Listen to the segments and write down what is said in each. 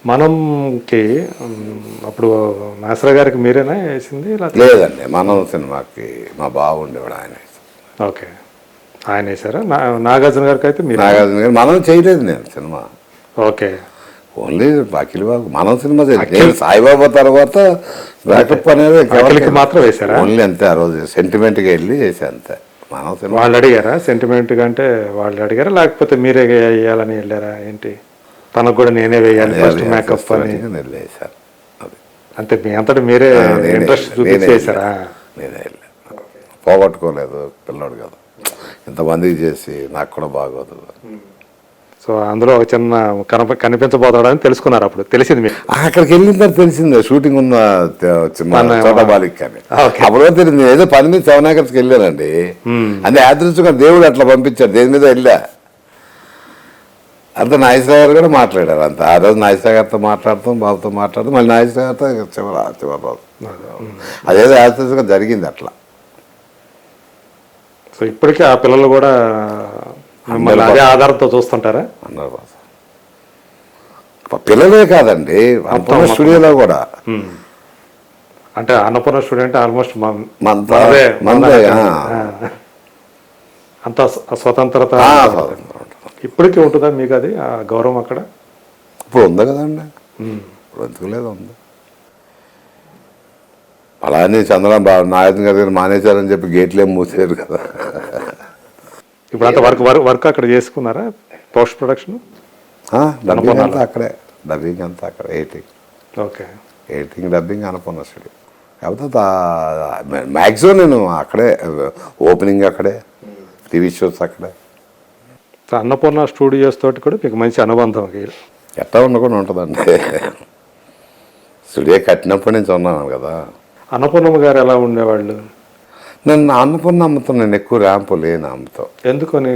మనంకి అప్పుడు నాసరా గారికి మీరేనా వేసింది? లేదండి, మనం సినిమాకి మా బావ ఉండేవాడు, ఆయన. ఓకే, ఆయన వేసారా? నాగార్జున గారికి అయితే మీరు? నాగార్జున గారు మనం చేయలేదు, నేను సినిమా. ఓకే, ఓన్లీ అఖిల్ బాబు మనం సినిమా చేయలేదు. నేను సాయిబాబా తర్వాత బ్యాకప్ అనేది మాత్రం వేసారా? ఓన్లీ అంతే. ఆ రోజు సెంటిమెంట్గా వెళ్ళి చేసా అంతే. మనం సినిమా వాళ్ళు అడిగారా? సెంటిమెంట్గా అంటే వాళ్ళు అడిగారా, లేకపోతే మీరే వేయాలని వెళ్ళారా ఏంటి? తనకు కూడా నేనే వేయాలి ఫస్ట్ మేకప్ అని వేసాను. అంతే, మీ అంతటా మీరే ఇంట్రెస్ట్ చూపించి చేశారా? నేనే పోగొట్టుకోలేదు, పిల్లోడు కదా, ఇంతమందికి చేసి నాకు కూడా బాగోదు. సో అందులో ఒక చిన్న కనిపించబోతాడని తెలుసుకున్నారు అప్పుడు? తెలిసింది మీకు? అక్కడికి వెళ్ళిన తర్వాత తెలిసింది షూటింగ్ ఉన్న చోట బాలిక్ కానీ. అప్పుడు తెలిసింది ఏదో పని మీద 7 acres వెళ్ళానండి. అంటే యాదృచ్ఛికంగా దేవుడు అట్లా పంపించాడు, దేని మీద వెళ్ళా. అంత నాగేశ్వర గారు కూడా మాట్లాడారు. అంత ఆ రోజు నాగేశ్వర గారితో మాట్లాడుతాం, బాబుతో మాట్లాడుతాం, మళ్ళీ నాగేశ్వర గారితో చివరి రోజు అదేదో యాదృచ్ఛికంగా జరిగింది అట్లా. సో ఇప్పటికీ ఆ పిల్లలు కూడా అదే ఆధారంతో చూస్తుంటారా? 100%. పిల్లలే కాదండి, అన్నపూర్ణ స్టూడియోలో కూడా. అంటే అన్నపూర్ణ స్టూడియో అంటే ఆల్మోస్ట్ అంత స్వతంత్రత ఇప్పటికీ ఉంటుందా మీకు అది ఆ గౌరవం అక్కడ? ఇప్పుడు ఉంది కదండి, ఇప్పుడు ఎందుకు లేదు, ఉంది. అలానే చంద్రబాబు నాగార్జున గారు మానేశారని చెప్పి గేట్లే మూసారు కదా. ఇప్పుడు అంత వర్క్ అక్కడ చేసుకున్నారా? పోస్ట్ ప్రొడక్షన్ అక్కడే, డబ్బింగ్ అంతా అక్కడ, ఎడిటింగ్ డబ్బింగ్ అన్నపూర్ణ స్టూడియో. కాకపోతే మ్యాక్సిమం నేను అక్కడే, ఓపెనింగ్ అక్కడే, టీవీ షోస్ అక్కడే. అన్నపూర్ణ స్టూడియోస్ తోటి కూడా మీకు మంచి అనుబంధం ఎట్లా ఉండకుండా ఉంటుందండి. స్టూడియో కట్టినప్పటి నుంచి ఉన్నాను కదా. అన్నపూర్ణమ్మ గారు ఎలా ఉండేవాళ్ళు? నేను అన్నపూర్ణ అమ్మతో నేను ఎక్కువ ర్యాంపు లేను అమ్మతో. ఎందుకని?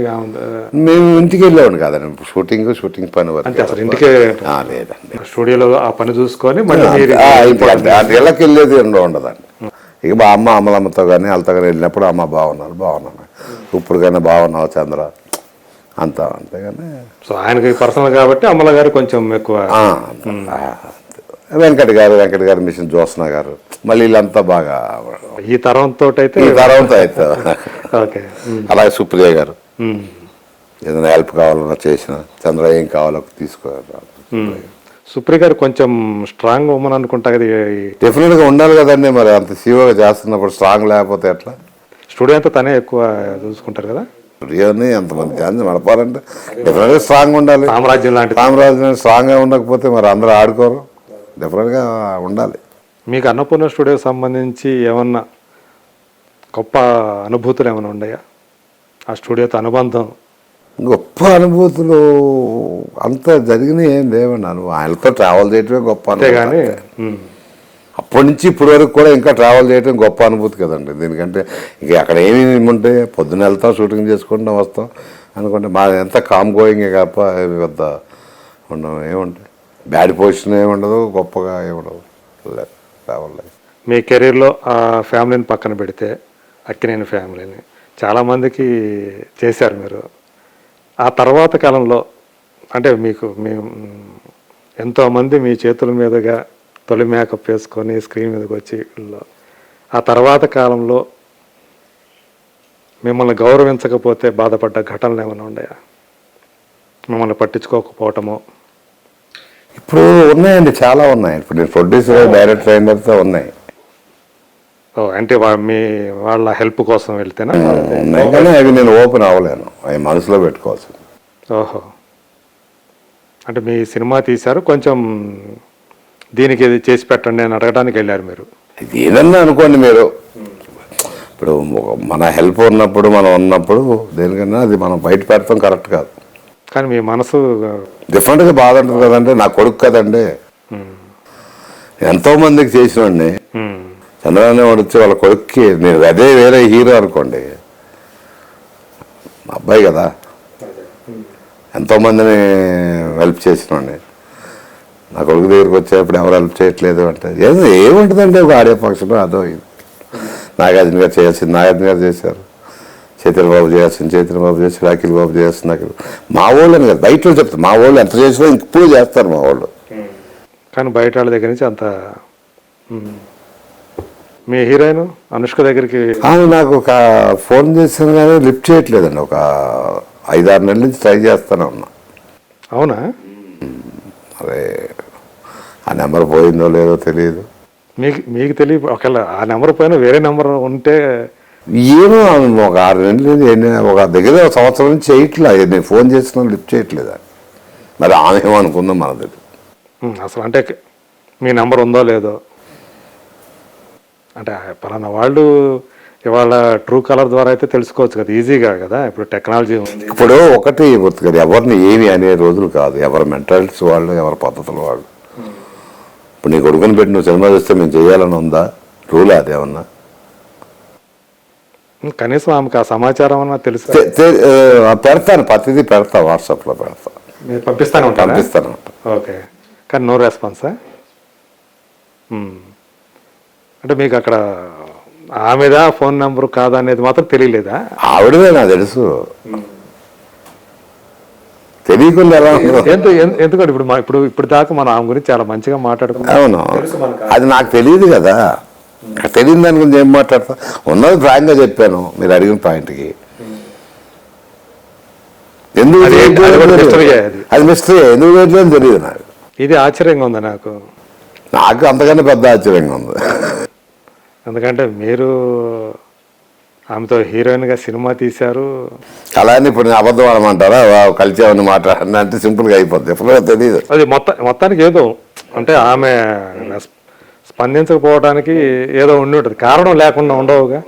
మేము ఇంటికి వెళ్ళేవాడు కాదండి, షూటింగ్ పని వరకు. ఇంటికే లేదండి, స్టూడియోలో ఆ పని చూసుకొని ఇళ్ళకి వెళ్ళేది ఉండదండి. ఇక మా అమ్మలమ్మతో కానీ వాళ్ళతో కానీ వెళ్ళినప్పుడు అమ్మ బాగున్నాను, ఇప్పుడు కానీ బాగున్నావు చంద్ర అంతా, అంతేగాని. సో ఆయనకి పర్సనల్ కాబట్టి అమ్మల గారు కొంచెం ఎక్కువ. వెంకట గారు మిషన్ జ్యోత్స్న గారు, మళ్ళీ వీళ్ళంతా బాగా ఈ తరంతో అయితే. ఓకే, అలాగే సుప్రియ గారు ఏదైనా హెల్ప్ కావాలన్నా చేసిన, చంద్ర ఏం కావాలో తీసుకోవాలి. సుప్రియ గారు కొంచెం స్ట్రాంగ్ ఉమెన్ అనుకుంటా కదా. డెఫినెట్గా ఉండాలి కదండి, మరి అంత సీఓగా చేస్తున్నప్పుడు స్ట్రాంగ్ లేకపోతే ఎట్లా? స్టూడియో అంతా తనే ఎక్కువ చూసుకుంటారు కదా. స్టూడియోని ఎంతమంది ఛాన్స్ నడపాలంటే డెఫినెట్గా స్ట్రాంగ్ ఉండాలి. సామ్రాజ్యం స్ట్రాంగ్గా ఉండకపోతే మరి అందరూ ఆడుకోరు, డెఫినెట్గా ఉండాలి. మీకు అన్నపూర్ణ స్టూడియోకి సంబంధించి ఏమన్నా గొప్ప అనుభూతులు ఏమైనా ఉన్నాయా? ఆ స్టూడియోతో అనుబంధం? గొప్ప అనుభూతులు అంతా జరిగినాయి ఏం లేవండి. ఆయనతో ట్రావెల్ చేయటమే గొప్ప కానీ అప్పటి నుంచి ఇప్పటి వరకు కూడా ఇంకా ట్రావెల్ చేయడం గొప్ప అనుభూతి కదండి. దీనికంటే ఇక అక్కడ ఏమేమి ఉంటాయి, పొద్దున్న వెళ్తాం, షూటింగ్ చేసుకుంటాం, వస్తాం అనుకుంటే మా ఎంత కామ్ గోయింగే తప్ప పెద్ద ఉండవు, ఏముంటాయి, బ్యాడ్ పొజిషన్ ఏముండదు, గొప్పగా ఏముండదు ట్రావెల్ లైఫ్. మీ కెరీర్లో ఆ ఫ్యామిలీని పక్కన పెడితే అక్కినేని ఫ్యామిలీని చాలామందికి చేశారు మీరు. ఆ తర్వాత కాలంలో అంటే మీకు ఎంతోమంది మీ చేతుల మీదుగా తొలి మేకప్ వేసుకొని స్క్రీన్ మీదకి వచ్చి, ఆ తర్వాత కాలంలో మిమ్మల్ని గౌరవించకపోతే బాధపడ్డ ఘటనలు ఏమైనా ఉన్నాయా? మిమ్మల్ని పట్టించుకోకపోవటమో? ఇప్పుడు ఉన్నాయండి, చాలా ఉన్నాయి. ఇప్పుడు నేను ప్రొడ్యూసర్, డైరెక్టర్ అయినతో ఉన్నాయి. అంటే మీ వాళ్ళ హెల్ప్ కోసం వెళ్తేనా? ఉన్నాయి కానీ అవి నేను ఓపెన్ అవ్వలేను, అవి మనసులో పెట్టుకోవాల్సింది. ఓహో, అంటే మీ సినిమా తీశారు, కొంచెం దీనికి ఇది చేసి పెట్టండి అని అడగడానికి వెళ్ళారు మీరు. ఇది ఏదన్నా అనుకోండి మీరు, ఇప్పుడు మన హెల్ప్ ఉన్నప్పుడు, మనం ఉన్నప్పుడు దేనికన్నా అది మనం బయట పెడతాం కరెక్ట్ కాదు. కానీ మీ మనసు డిఫరెంట్గా బాధ ఉంటుంది కదండి. నా కొడుకు కదండి, ఎంతో మందికి చేసినండి. చంద్రబాబు వచ్చి వాళ్ళ కొడుక్కి నేను అదే వేరే హీరో అనుకోండి, మా అబ్బాయి కదా, ఎంతోమందిని హెల్ప్ చేసినండి. నా కొడుకు దగ్గరికి వచ్చేప్పుడు ఎవరు హెల్ప్ చేయట్లేదు అంటే ఏముంటుందండి, ఒక ఆడియో ఫంక్షన్ అదో ఇది. నాగార్జున గారు చేయాల్సింది నాగార్జున గారు చేశారు, చైతన్య బాబు చేయాల్సింది చైతన్య బాబు చేశారు, అఖిల్ బాబు చేస్తున్నారు. మా వాళ్ళు అని కదా, బయట చెప్తారు, మా వాళ్ళు ఎంత చేసినా ఇప్పుడు చేస్తారు మా వాళ్ళు. కానీ బయట వాళ్ళ దగ్గర నుంచి అంత మీ హీరోయిన్ అనుష్క దగ్గరికి ఆమె నాకు ఒక ఫోన్ చేసిన కానీ లిఫ్ట్ చేయట్లేదండి. ఒక 5-6 నెలల నుంచి ట్రై చేస్తూనే ఉన్నా. అవునా? అదే ఆ నెంబర్ పోయిందో లేదో తెలియదు. మీకు తెలియ ఒకవేళ ఆ నెంబర్ పైన వేరే నెంబర్ ఉంటే ఏమో ఒక 6 నెలలు ఒక దగ్గర 1 సంవత్సరం నుంచి చేయట్లే. నేను ఫోన్ చేసినా లిఫ్ట్ చేయట్లేదు. మరి ఆమె ఏమనుకుందాం మన దగ్గర. అసలు అంటే మీ నెంబర్ ఉందో లేదో అంటే పలానా వాళ్ళు ఇవాళ ట్రూ కలర్ ద్వారా అయితే తెలుసుకోవచ్చు కదా, ఈజీగా కదా. ఇప్పుడు టెక్నాలజీ ఉంది. ఇప్పుడు ఒకటి కదా, ఎవరిని ఏమి అనే రోజులు కాదు. ఎవరి మెంటాలిటీస్ వాళ్ళు, ఎవరి పద్ధతులు వాళ్ళు. ఇప్పుడు నీ కొడుకుని పెట్టి నువ్వు సినిమా చూస్తే మేము చేయాలని ఉందా? రూల్ అదేమన్నా? కనీసం ఆమెకు ఆ సమాచారం అన్నా తెలుసు. పెడతాను, ప్రతిదీ పెడతా, వాట్సాప్లో పెడతా. మీరు పంపిస్తాను పంపిస్తాను. ఓకే, కానీ నో రెస్పాన్సా? అంటే మీకు అక్కడ ఆమెదా ఫోన్ నెంబర్ కాదా అనేది మాత్రం తెలియలేదా? ఆవిడదే నాకు తెలుసు. తెలియకుండా ఎలా? ఎందుకంటే ఇప్పుడు దాకా మనం ఆమె గురించి చాలా మంచిగా మాట్లాడుకున్నాం. అవును, అది నాకు తెలియదు కదా. తెలియని దాని గురించి ఏం మాట్లాడతా? ఉన్నది ఫ్రాంక్గా చెప్పాను మీరు అడిగిన పాయింట్కి. ఎందుకు అది మిస్టరీ, ఎందుకు చేయట్లేదు తెలియదు నాకు. ఇది ఆశ్చర్యంగా ఉంది నాకు అంతకన్నా పెద్ద ఆశ్చర్యంగా ఉంది. ఎందుకంటే మీరు ఆమెతో హీరోయిన్గా సినిమా తీశారు. అలానే ఇప్పుడు నేను అబద్ధం ఆడమంటారా? కలిసేవని మాట్లాడినా అంటే సింపుల్గా అయిపోద్ది. ఎప్పుడో తెలియదు. అది మొత్తానికి ఏదో అంటే ఆమె స్పందించకపోవడానికి ఏదో ఉండి ఉంటుంది, కారణం లేకుండా ఉండవుగా.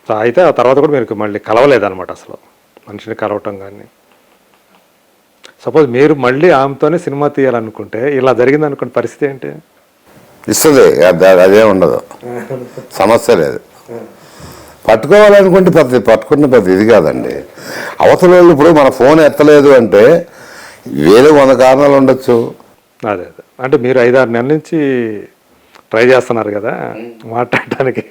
సో అయితే ఆ తర్వాత కూడా మీరు మళ్ళీ కలవలేదన్నమాట, అసలు మనిషిని కలవటం కానీ. సపోజ్ మీరు మళ్ళీ ఆమెతోనే సినిమా తీయాలనుకుంటే ఇలా జరిగింది అనుకునే పరిస్థితి ఏంటి? ఇస్తుంది, అదే ఉండదు, సమస్య లేదు. పట్టుకోవాలనుకుంటే పట్టుకున్న పెద్ద ఇది కాదండి. అవతల వాళ్ళు ఇప్పుడు మన ఫోన్ ఎత్తలేదు అంటే వేరే 100 కారణాలు ఉండొచ్చు. అదే అంటే మీరు 5-6 నెలల నుంచి ట్రై చేస్తున్నారు కదా మాట్లాడటానికి,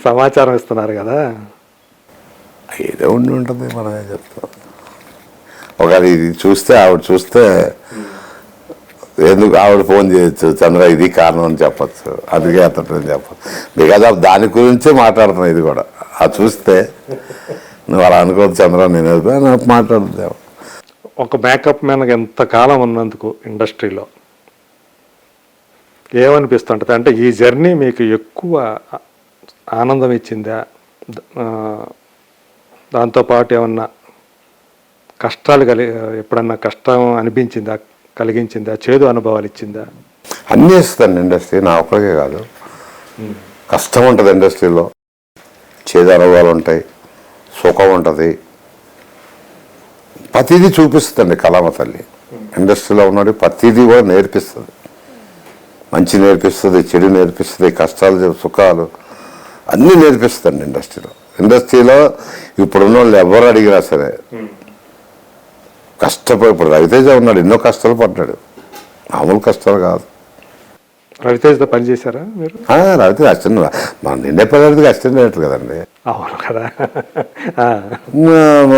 సమాచారం ఇస్తున్నారు కదా. ఏదో ఉండి ఉంటుంది, మనమే చెప్తాం. ఒకవేళ ఇది చూస్తే ఆవిడ చూస్తే ఎందుకు ఆవిడ ఫోన్ చేయొచ్చు, చంద్ర ఇది కారణం అని చెప్పచ్చు, అందుకే అతని చెప్పచ్చు. బికాజ్ ఆఫ్ దాని గురించే మాట్లాడుతున్నాను. ఇది కూడా అది చూస్తే నువ్వు అలా అనుకోవద్దు చంద్ర, నేను మాట్లాడుతావు. ఒక మేకప్ మ్యాన్కి ఎంతకాలం ఉన్నందుకు ఇండస్ట్రీలో ఏమనిపిస్తుంటుంది? అంటే ఈ జర్నీ మీకు ఎక్కువ ఆనందం ఇచ్చిందా? దాంతోపాటు ఏమన్నా కష్టాలు ఎప్పుడన్నా కష్టం అనిపించిందా, కలిగించిందా, చేదు అనుభవాలు ఇచ్చిందా? అన్నీ ఇస్తుంది ఇండస్ట్రీ, నా ఒక్కరికే కాదు. కష్టం ఉంటుంది ఇండస్ట్రీలో, చేదు అనుభవాలు ఉంటాయి, సుఖం ఉంటుంది, ప్రతిదీ చూపిస్తుంది కళామ తల్లి. ఇండస్ట్రీలో ఉన్నాడు ప్రతిదీ కూడా నేర్పిస్తుంది. మంచి నేర్పిస్తుంది, చెడు నేర్పిస్తుంది, కష్టాలు సుఖాలు అన్నీ నేర్పిస్తుంది ఇండస్ట్రీలో. ఇప్పుడున్న వాళ్ళు ఎవరు అడిగినా సరే కష్టపడి, ఇప్పుడు రవితేజ ఉన్నాడు, ఎన్నో కష్టాలు పడ్డాడు, మామూలు కష్టాలు కాదు. రవితేజతో పనిచేశారా మీరు? రవితేజ అసిస్టెంట్, మన నిండే పదార్థకి అసిస్టెంట్ డైరెక్టర్ కదండి. అవును కదా.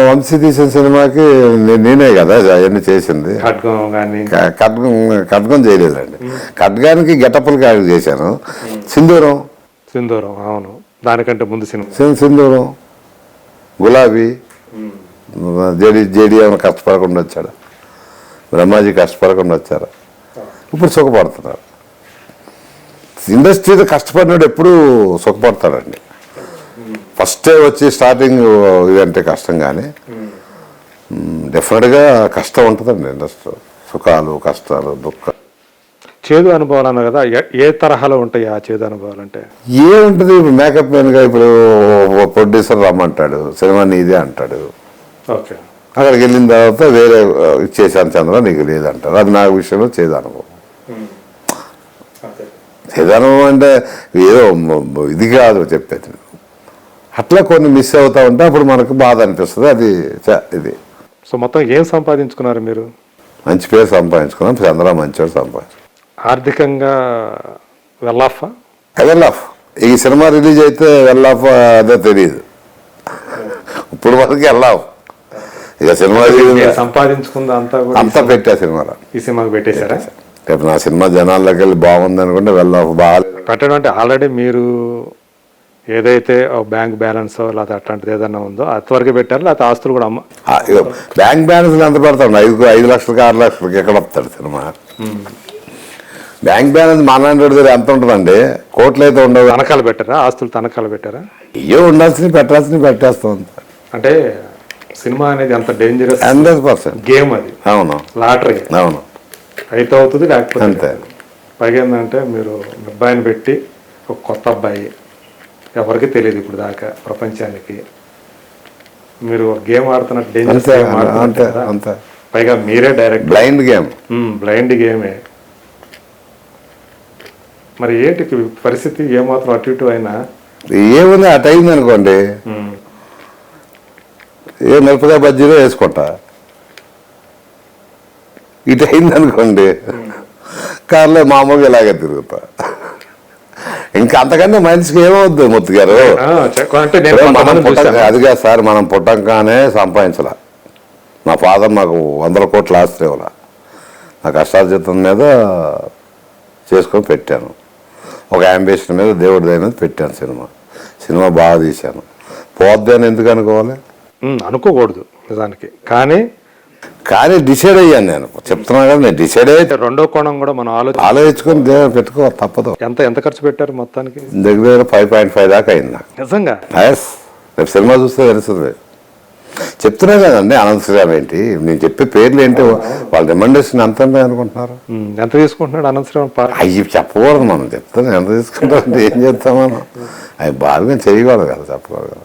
వంశీ తీసిన సినిమాకి నేనే కదా అవన్నీ చేసింది. ఖడ్గం చేయలేదండి. ఖడ్గానికి గెటప్పులకి యాడ్ చేశాను. సింధూరం, అవును, దానికంటే ముందు సినిమా సింధూరం, గులాబీ, జేడి ఏమైనా కష్టపడకుండా వచ్చాడు, బ్రహ్మాజీ కష్టపడకుండా వచ్చారు, ఇప్పుడు సుఖపడుతున్నారు. ఇండస్ట్రీలో కష్టపడినాడు ఎప్పుడు సుఖపడతాడండి. ఫస్టే వచ్చి స్టార్టింగ్ ఇదంటే కష్టం, కానీ డెఫినెట్గా కష్టం ఉంటుందండి ఇండస్ట్రీలో. సుఖాలు, కష్టాలు, దుఃఖాలు. చేదు అనుభవాలు అన్నారు కదా, ఏ తరహాలో ఉంటాయి ఆ చేదు అనుభవాలు? అంటే ఏముంటుంది, ఇప్పుడు మేకప్ మ్యాన్గా ఇప్పుడు ప్రొడ్యూసర్ రమ్మంటాడు, సినిమా నీదే అంటాడు. ఓకే, అక్కడికి వెళ్ళిన తర్వాత వేరే ఇచ్చేసాను చంద్ర నీకు లేదంటారు. అది నా విషయంలో చేదు అనుభవం. చేదనుభవం అంటే ఏదో ఇది కాదు చెప్పేది. అట్లా కొన్ని మిస్ అవుతా ఉంటే అప్పుడు మనకు బాధ అనిపిస్తుంది. అది ఇది. సో మొత్తం ఏం సంపాదించుకున్నారు మీరు? మంచి పేరు సంపాదించుకున్నాం, చంద్ర మంచివాడు సంపాదించుకున్నాం. ఆర్థికంగా వెల్ ఆఫ్. ఈ సినిమా రిలీజ్ అయితే వెల్ ఆఫ్ అదే తెలియదు. ఇప్పుడు వరకు వెల్ ఆఫ్. ఇక సినిమా మీరు సంపాదించుకుంది అంతా కూడా అంతా పెట్టా సినిమాలో. ఈ సినిమాకి పెట్టేశారా? రేపు నా సినిమా జనాల్లోకి వెళ్ళి బాగుంది అనుకుంటే వెళ్ళాం, బాగా పెట్టడం అంటే ఆల్రెడీ మీరు ఏదైతే బ్యాంక్ బ్యాలెన్స్ లేకపోతే అట్లాంటిది ఏదైనా ఉందో అంతవరకు పెట్టారు, లేకపోతే ఆస్తులు కూడా అమ్మ బ్యాంక్ బ్యాలెన్స్ ఎంత పెడతాడు? 5 లక్షలకి 6 లక్షలకి ఎక్కడ వస్తాడు సినిమా? బ్యాంక్ బ్యాలెన్స్ మన దగ్గర ఎంత ఉంటుందండి? కోట్లు అయితే ఉండవు. తనఖాలు పెట్టారా? ఆస్తులు తనఖాలు పెట్టారా? ఏ ఉండాల్సినవి పెట్టాల్సినవి పెట్టేస్తాం. అంటే సినిమా అనేది అంత డేంజరస్ 100% గేమ్ అది. అవును లాటరీ. అవును అయితే అవుతుంది, లేకపోతే అంతే. పైగా ఏంటంటే మీరు అబ్బాయిని పెట్టి ఒక కొత్త అబ్బాయి, ఎవరికి తెలియదు ఇప్పుడు దాకా ప్రపంచానికి, మీరు గేమ్ ఆడుతున్నట్టు డేంజరస్ అంతే గేమ్ ఆడుతున్నట్టు అంతే కదా. అంతే. పైగా మీరే డైరెక్ట్ బ్లైండ్ గేమ్. బ్లైండ్ గేమే. మరి ఏంటి పరిస్థితి? ఏమాత్రం అటు ఇటు అయినా ఏముంది, అటు అయింది అనుకోండి, ఏ మిరపకాయ బజ్జీలో వేసుకుంటా. ఇటు అయింది అనుకోండి, కార్లో మామూలుగా ఇలాగే తిరుగుతా. ఇంకా అంతకంటే మనిషికి ఏమవుద్ది మూర్తి గారు? అది కాదు సార్, మనం పుట్టంగానే సంపాదించాల. మా ఫాదర్ నాకు 100 కోట్ల ఆస్తి ఇవ్వాల, నా కష్టార్జితం మీద చేసుకొని పెట్టాను. ఒక అంబిషన్ మీద దేవుడి దయ మీద పెట్టాను సినిమా బాగా తీశాను. పోద్ది అని ఎందుకు అనుకోవాలి? అనుకోకూడదు నిజానికి. కానీ డిసైడ్ అయ్యాను నేను, చెప్తున్నా కదా, నేను డిసైడ్ అయ్యి రెండో కోణం కూడా మనం ఆలోచించుకొని దేవుడు పెట్టుకో తప్పదు. ఎంత ఖర్చు పెట్టారు మొత్తానికి? దగ్గర 5.5 దాకా అయింది నాకు. నిజంగా? రేపు సినిమా చూస్తే తెలుస్తుంది. చెప్తున్నా కదండి, అనంత శ్రీరామ్ ఏంటి, నేను చెప్పే పేర్లు ఏంటి, వాళ్ళ రిమండేషన్ ఎంత అనుకుంటున్నారు? ఎంత తీసుకుంటున్నాడు అనంత శ్రీరామ్? అవి చెప్పకూడదు, మనం చెప్తాను ఎంత తీసుకుంటాం అంటే ఏం చేస్తాం మనం, అవి బాగా చేయకూడదు కదా, చెప్పకూడదు కదా.